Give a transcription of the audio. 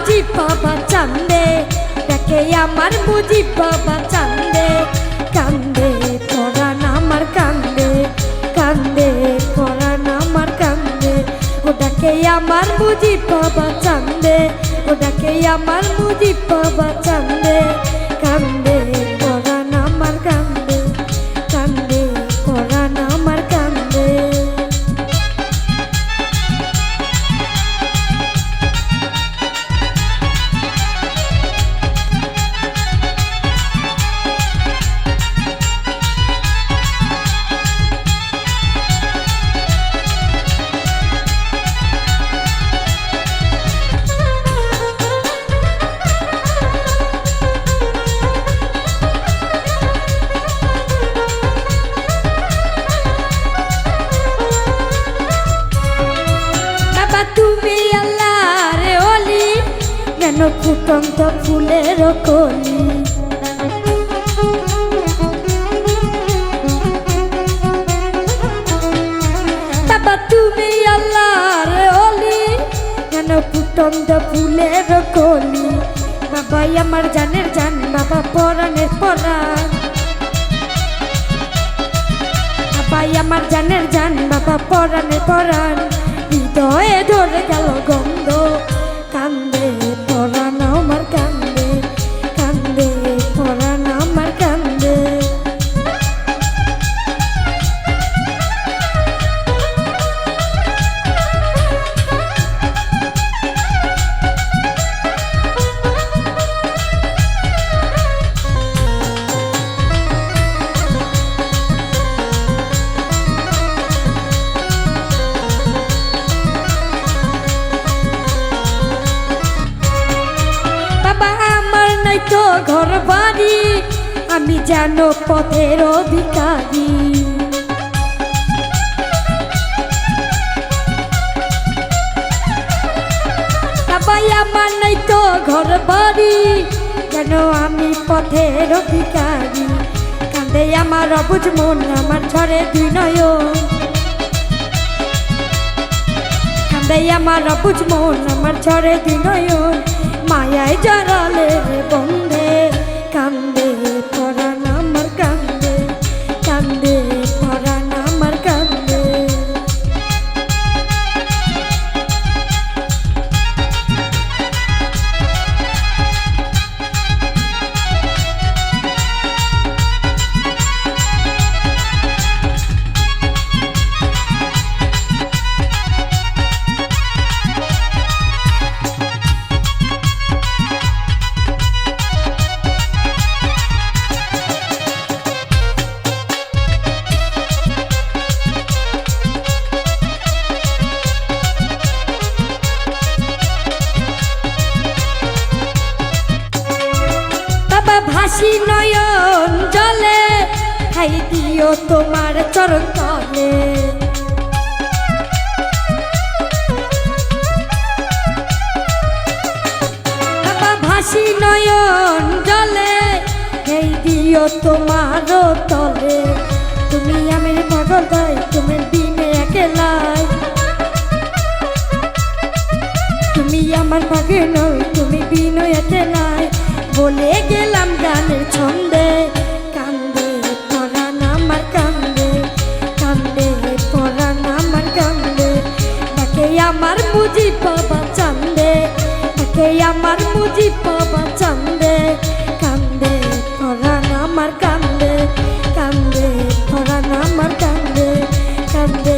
মুজিব বাবা চান্দে, দেখে আমার মুজিব বাবা চান্দে, কান্দে পরাণ আমার কান্দে, কান্দে পরাণ আমার কান্দে, ও ডাকে আমার মুজিব বাবা চান্দে, ও ডাকে আমার মুজিব বাবা চান্দে, কান্দে পরাণ আমার কান্দে, কান্দে পরাণ আমার কান্দে। তুমি আল্লাহর ওলি, কেন ফুটন্ত ফুলের কলি, বাবা তুমি আল্লাহর ওলি, কেন ফুটন্ত ফুলের কলি, বাবা আমার জানের জান, বাবা পরাণের পরাণ, বাবা আমার জানের জান, বাবা পরাণের পরাণ, হৃদয়ে ধরে গেল গন্ধ, কান্দে পরাণ আমার কান্দে, কান্দে পরাণ আমার কান্দে। তো ঘর বাড়ি আমি যেন পথের অধিকারী, সবাই আমার নাই তো ঘর বাড়ি, যেন আমি পথের অধিকারী, কান্দে আমার অবুঝ মন, আমার ঝরে দুই নয়ন, কান্দে আমার অবুঝ মন, আমার ঝরে দুই নয়ন, মায়ায় জড়ালে বন্ধে, কান্দে পরাণ আমার কান্দে, কান্দে পরাণ আমার কান্দে। ভাসি নয়ন জলে, খাই দিও তোমার চরণ তলে, ভাসি নয়ন জলে, খাই দিও তোমার তলে, তুমি আমার পাগল গাই, তুমি দিনে একলাই, তুমি আমার পাগে নই, তুমি বিনয় একলাই, বলে গেলাম গানের ছন্দে, কান্দে পরাণ আমার কান্দে, কান্দে পরাণ আমার কান্দে, তাকে আমার মুজিব বাবা চান্দে, তাকে আমার মুজিব বাবা চান্দে, কান্দে পরাণ আমার কান্দে, কান্দে পরাণ আমার কান্দে, কান্দে